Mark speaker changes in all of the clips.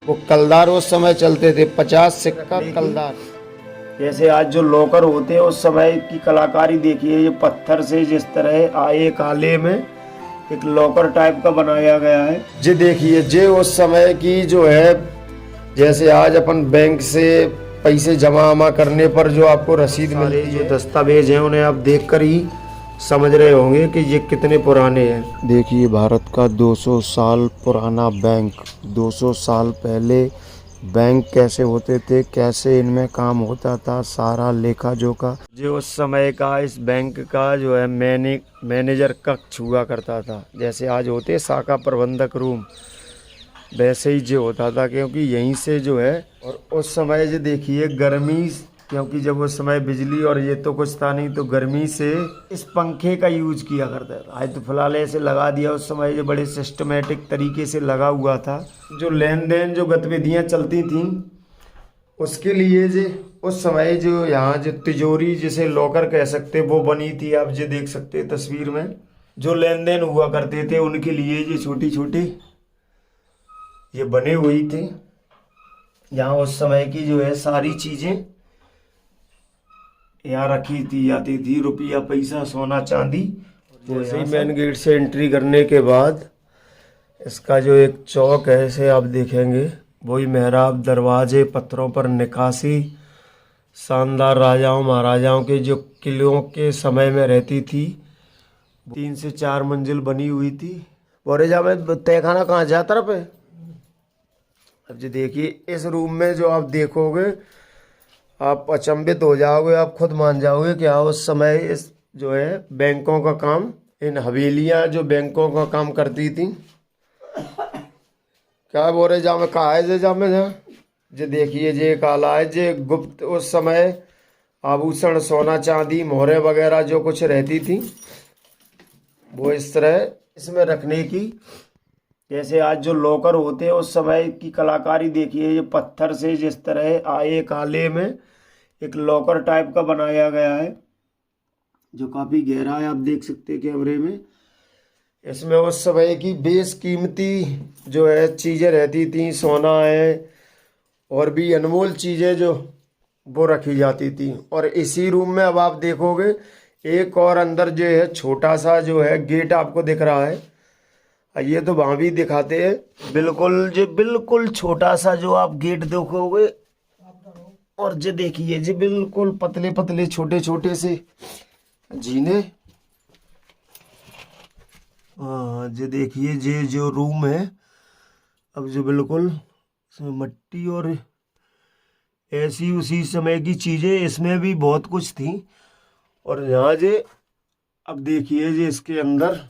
Speaker 1: वो कलदार उस समय चलते थे, 50 सिक्का कलदार।
Speaker 2: जैसे आज जो लॉकर होते हैं उस समय की कलाकारी देखिए, ये पत्थर से जिस तरह आए काले में एक लॉकर टाइप का बनाया गया है।
Speaker 1: जे देखिए, जे उस समय की जो है, जैसे आज अपन बैंक से पैसे जमा करने पर जो आपको रसीद मिलती
Speaker 2: जो
Speaker 1: है,
Speaker 2: दस्तावेज हैं उन्हें आप देखकर ही समझ रहे होंगे कि ये कितने पुराने हैं।
Speaker 1: देखिए भारत का 200 साल पुराना बैंक। 200 साल पहले बैंक कैसे होते थे, कैसे इनमें काम होता था, सारा लेखा जोखा
Speaker 2: जो उस समय का इस बैंक का जो है मैनेजर कक्ष हुआ करता था। जैसे आज होते शाखा प्रबंधक रूम, वैसे ही जो होता था, क्योंकि यहीं से जो है। और उस समय जो देखिए गर्मी, क्योंकि जब उस समय बिजली और ये तो कुछ था नहीं, तो गर्मी से इस पंखे का यूज किया करता था। आज तो फिलहाल ऐसे लगा दिया, उस समय जो बड़े सिस्टमेटिक तरीके से लगा हुआ था। जो लेन देन जो गतिविधियां चलती थी उसके लिए जो उस समय जो यहाँ जो तिजोरी जिसे लॉकर कह सकते वो बनी थी। आप जो देख सकते तस्वीर में, जो लेन देन हुआ करते थे उनके लिए ये छोटी छोटी ये बने हुई थे। यहाँ उस समय की जो है सारी चीजें यहाँ रखी थी जाती थी, रुपया पैसा सोना चांदी। जैसे ही मेन गेट से एंट्री करने के बाद इसका जो एक चौक है, इसे आप देखेंगे, वही मेहराब, दरवाजे, पत्थरों पर निकासी, शानदार राजाओं महाराजाओं के जो किलों के समय में रहती थी। 3 से 4 मंजिल बनी हुई थी। बोरेजा में तहखाना कहाँ जा तरफ है। अब जी देखिए, इस रूम में जो आप देखोगे आप अचंभित हो जाओगे, आप खुद मान जाओगे कि हाँ उस समय इस जो है बैंकों का काम, इन हवेलियां जो बैंकों का काम करती थी। क्या बोरे जामे कहा है जे जामे जा जे देखिए, जे काला है जे गुप्त उस समय आभूषण, सोना चांदी, मोहरे वगैरह जो कुछ रहती थी वो इस तरह इसमें रखने की। जैसे आज जो लॉकर होते हैं उस समय की कलाकारी देखिए, ये पत्थर से जिस तरह आए काले में एक लॉकर टाइप का बनाया गया है, जो काफी गहरा है, आप देख सकते हैं कैमरे में। इसमें उस समय की बेस कीमती जो है चीजें रहती थी, सोना है और भी अनमोल चीजें जो वो रखी जाती थी। और इसी रूम में अब आप देखोगे एक और अंदर जो है छोटा सा जो है गेट आपको दिख रहा है। ये तो वहां भी दिखाते हैं, बिल्कुल जो बिल्कुल छोटा सा जो आप गेट देखोगे। और जो देखिए जी बिल्कुल पतले पतले छोटे छोटे से जीने। हाँ जो देखिए ये जो रूम है, अब जो बिल्कुल इसमें मट्टी और ऐसी उसी समय की चीजें इसमें भी बहुत कुछ थी। और यहाँ जे अब देखिए जी इसके अंदर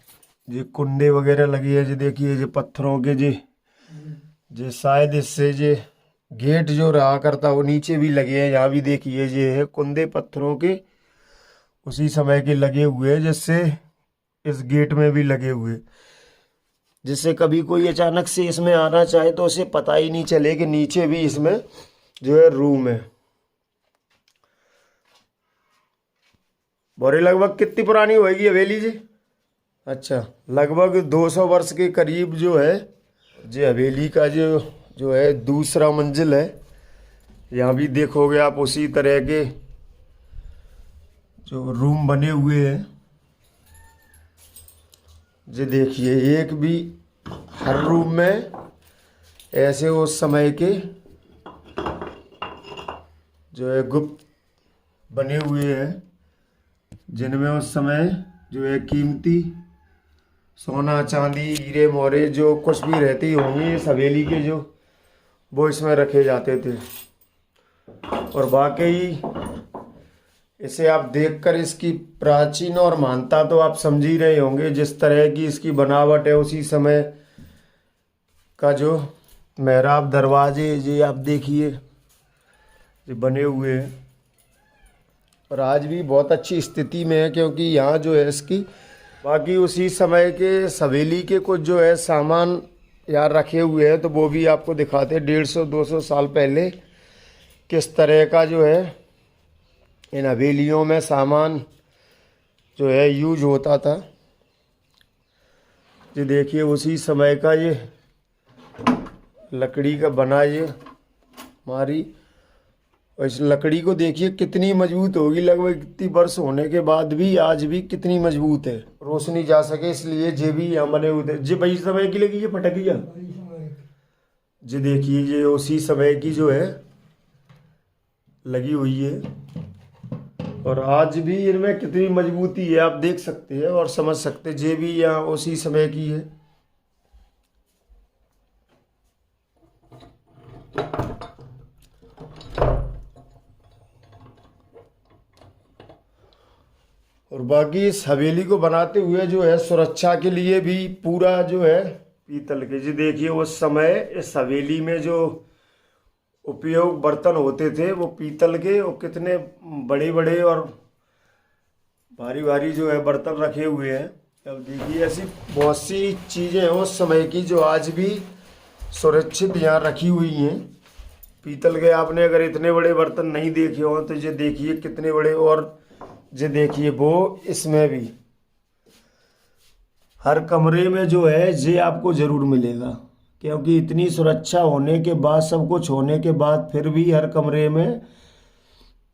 Speaker 2: ये कुंडे वगैरह लगी है, जो देखिए जो पत्थरों के जे शायद इससे जे गेट जो रहा करता वो नीचे भी लगे हैं। यहाँ भी देखिए ये है कुंदे पत्थरों के उसी समय के लगे हुए हैं, जिससे इस गेट में भी लगे हुए, जिससे कभी कोई अचानक से इसमें आना चाहे तो उसे पता ही नहीं चले कि नीचे भी इसमें जो है रूम है। बोरे लगभग कितनी पुरानी होगी हवेली जी। अच्छा, लगभग 200 वर्ष के करीब जो है ये हवेली का जो है दूसरा मंजिल है। यहाँ भी देखोगे आप उसी तरह के जो रूम बने हुए हैं। ये देखिए एक भी हर रूम में ऐसे उस समय के जो है गुप्त बने हुए हैं, जिनमें उस समय जो है कीमती सोना चांदी हीरे मोहरे जो कुछ भी रहती होंगी इस हवेली के जो, वो इसमें रखे जाते थे। और वाकई इसे आप देखकर इसकी प्राचीन और महानता तो आप समझ ही रहे होंगे। जिस तरह की इसकी बनावट है उसी समय का जो मेहराब, दरवाजे ये आप देखिए ये बने हुए हैं। और आज भी बहुत अच्छी स्थिति में है, क्योंकि यहाँ जो है इसकी बाकी उसी समय के हवेली के कुछ जो है सामान यहाँ रखे हुए हैं, तो वो भी आपको दिखाते हैं। 150-200 साल पहले किस तरह का जो है इन हवेलियों में सामान जो है यूज होता था। ये देखिए उसी समय का ये लकड़ी का बना ये हमारी। और इस लकड़ी को देखिए कितनी मजबूत होगी, लगभग इतनी वर्ष होने के बाद भी आज भी कितनी मजबूत है। रोशनी जा सके इसलिए जे भी यहाँ बने हुए थे। जे भाई समय की लगी ये फटकिया, जे देखिए ये उसी समय की जो है लगी हुई है। और आज भी इनमें कितनी मजबूती है आप देख सकते हैं और समझ सकते हैं। जे भी यहाँ उसी समय की है। और बाकी इस हवेली को बनाते हुए जो है सुरक्षा के लिए भी पूरा जो है पीतल के, जी देखिए उस समय इस हवेली में जो उपयोग बर्तन होते थे वो पीतल के, और कितने बड़े बड़े और भारी भारी जो है बर्तन रखे हुए हैं। अब देखिए ऐसी बहुत सी चीज़ें हैं उस समय की जो आज भी सुरक्षित यहाँ रखी हुई हैं पीतल के। आपने अगर इतने बड़े बर्तन नहीं देखे हो तो ये देखिए कितने बड़े। और ये देखिए वो इसमें भी हर कमरे में जो है ये आपको ज़रूर मिलेगा, क्योंकि इतनी सुरक्षा होने के बाद, सब कुछ होने के बाद फिर भी हर कमरे में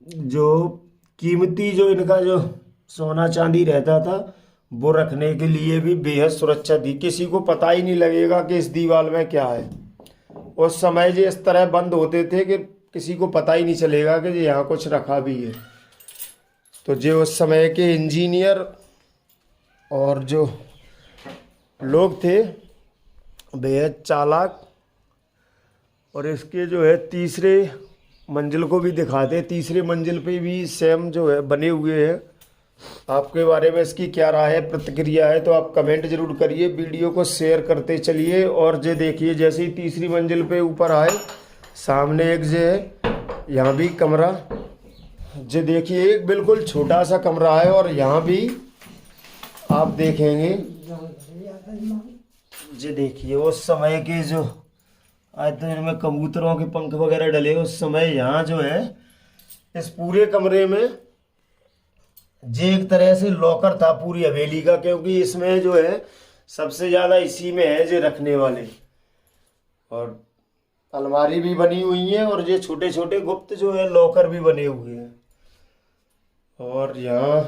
Speaker 2: जो कीमती जो इनका जो सोना चांदी रहता था वो रखने के लिए भी बेहद सुरक्षा थी। किसी को पता ही नहीं लगेगा कि इस दीवार में क्या है। उस समय जो इस तरह बंद होते थे कि किसी को पता ही नहीं चलेगा कि यहाँ कुछ रखा भी है। तो जो उस समय के इंजीनियर और जो लोग थे बेहद चालाक। और इसके जो है तीसरे मंजिल को भी दिखाते, तीसरे मंजिल पे भी सेम जो है बने हुए हैं। आपके बारे में इसकी क्या राय है, प्रतिक्रिया है, तो आप कमेंट जरूर करिए, वीडियो को शेयर करते चलिए। और जे देखिए जैसे ही तीसरी मंजिल पे ऊपर आए सामने एक जे है यहाँ भी कमरा, जे देखिए एक बिल्कुल छोटा सा कमरा है। और यहाँ भी आप देखेंगे जे देखिए उस समय के जो आज तो इनमें कबूतरों के पंख वगैरह डले, उस समय यहाँ जो है इस पूरे कमरे में जे एक तरह से लॉकर था पूरी हवेली का, क्योंकि इसमें जो है सबसे ज़्यादा इसी में है जे रखने वाले। और अलमारी भी बनी हुई है और ये छोटे छोटे गुप्त जो है लॉकर भी बने हुए हैं। और यहाँ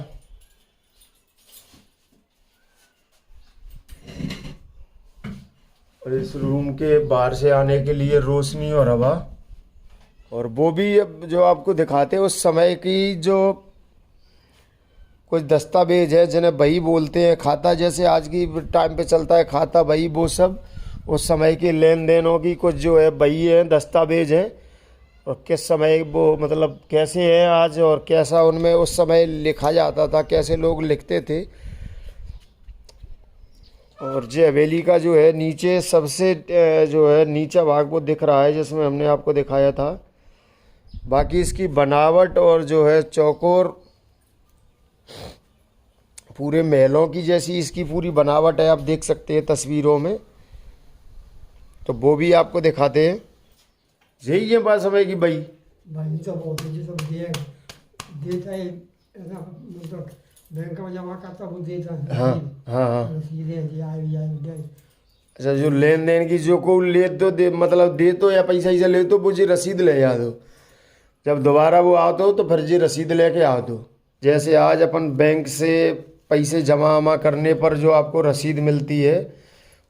Speaker 2: और इस रूम के बाहर से आने के लिए रोशनी और हवा। और वो भी अब जो आपको दिखाते हैं उस समय की जो कुछ दस्तावेज है जिन्हें बही बोलते हैं, खाता जैसे आज की टाइम पे चलता है खाता बही, वो सब उस समय के लेन देनों की कुछ जो है बही है, दस्तावेज है। और किस समय वो मतलब कैसे है आज और कैसा उनमें उस समय लिखा जाता था, कैसे लोग लिखते थे। और ये हवेली का जो है नीचे सबसे जो है नीचा भाग वो दिख रहा है जिसमें हमने आपको दिखाया था। बाकी इसकी बनावट और जो है चौकोर पूरे महलों की जैसी इसकी पूरी बनावट है, आप देख सकते हैं तस्वीरों में। तो वो भी आपको दिखाते हैं। यही है बात समय की भाई
Speaker 3: तो बहुत है, जो देता है मतलब बैंक में जमा करता वो देता है।
Speaker 2: हाँ हाँ हाँ।
Speaker 3: रसीदें जी आई
Speaker 2: अच्छा, जो लेन देन की जो को ले तो दे मतलब दे तो या पैसा ही ले तो वो जी रसीद ले आ दो, जब दोबारा वो आओ तो फिर जी रसीद लेके आओ दो। जैसे आज अपन बैंक से पैसे जमा करने पर जो आपको रसीद मिलती है,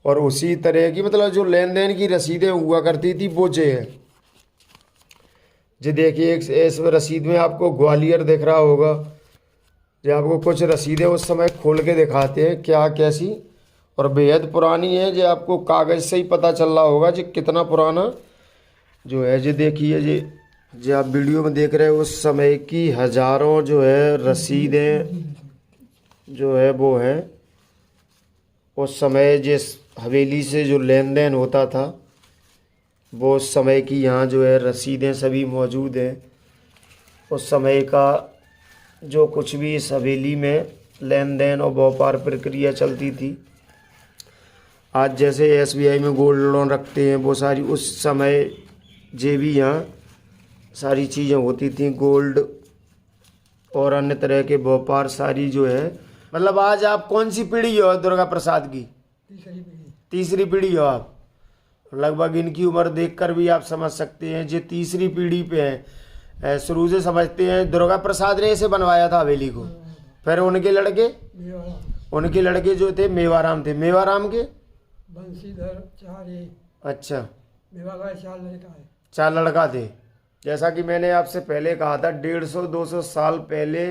Speaker 2: और उसी तरह की मतलब जो लेन देन की रसीदें हुआ करती थी वो जे है। जो देखिए इस रसीद में आपको ग्वालियर दिख रहा होगा, जो आपको कुछ रसीदें उस समय खोल के दिखाते हैं क्या कैसी, और बेहद पुरानी है। जो आपको कागज़ से ही पता चल रहा होगा जो कितना पुराना जो है। जो देखिए जो आप वीडियो में देख रहे हो उस समय की हज़ारों जो है रसीदें जो है वो हैं। उस समय जिस हवेली से जो लेन देन होता था वो उस समय की यहाँ जो है रसीदें सभी मौजूद हैं। उस समय का जो कुछ भी इस हवेली में लेन देन और व्यापार प्रक्रिया चलती थी। आज जैसे SBI में गोल्ड लोन रखते हैं वो सारी उस समय जे भी यहाँ सारी चीज़ें होती थी, गोल्ड और अन्य तरह के व्यापार सारी जो है। मतलब आज आप कौन सी पीढ़ी हो दुर्गा प्रसाद की? तीसरी पीढ़ी हो आप। लगभग इनकी उम्र देखकर भी आप समझ सकते हैं ये तीसरी पीढ़ी पे हैं। शुरू से समझते हैं दुर्गा प्रसाद ने इसे बनवाया था हवेली को। फिर उनके लड़के जो थे मेवाराम थे। मेवाराम के
Speaker 3: बंशीधर चारे।
Speaker 2: अच्छा,
Speaker 3: मेवाराम 4 लड़का है।
Speaker 2: 4 लड़का थे। जैसा कि मैंने आपसे पहले कहा था 150-200 साल पहले,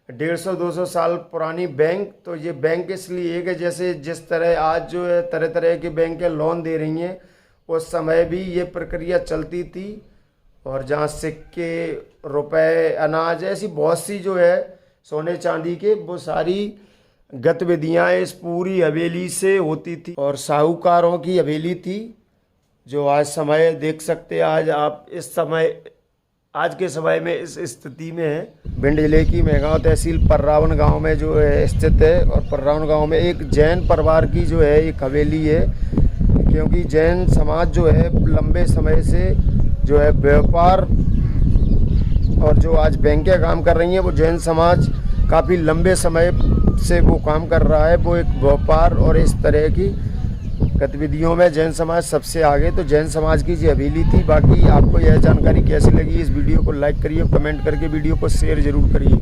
Speaker 2: 150-200 साल पुरानी बैंक। तो ये बैंक इसलिए है कि जैसे जिस तरह आज जो है तरह तरह के बैंकें लोन दे रही हैं, उस समय भी ये प्रक्रिया चलती थी। और जहाँ सिक्के, रुपए, अनाज, ऐसी बहुत सी जो है सोने चांदी के, वो सारी गतिविधियाँ इस पूरी हवेली से होती थी। और साहूकारों की हवेली थी, जो आज समय देख सकते हैं। आज आप इस समय, आज के समय में इस स्थिति में है। भिंड जिले की मेहगांव तहसील पर्रावन गांव में जो है स्थित है। और पर्रावन गांव में एक जैन परिवार की जो है एक हवेली है, क्योंकि जैन समाज जो है लंबे समय से जो है व्यापार और जो आज बैंकें काम कर रही हैं, वो जैन समाज काफ़ी लंबे समय से वो काम कर रहा है। वो एक व्यापार और इस तरह की गतिविधियों में जैन समाज सबसे आगे। तो जैन समाज की ये हवेली थी। बाकी आपको यह जानकारी कैसी लगी, इस वीडियो को लाइक करिए, कमेंट करके वीडियो को शेयर जरूर करिए।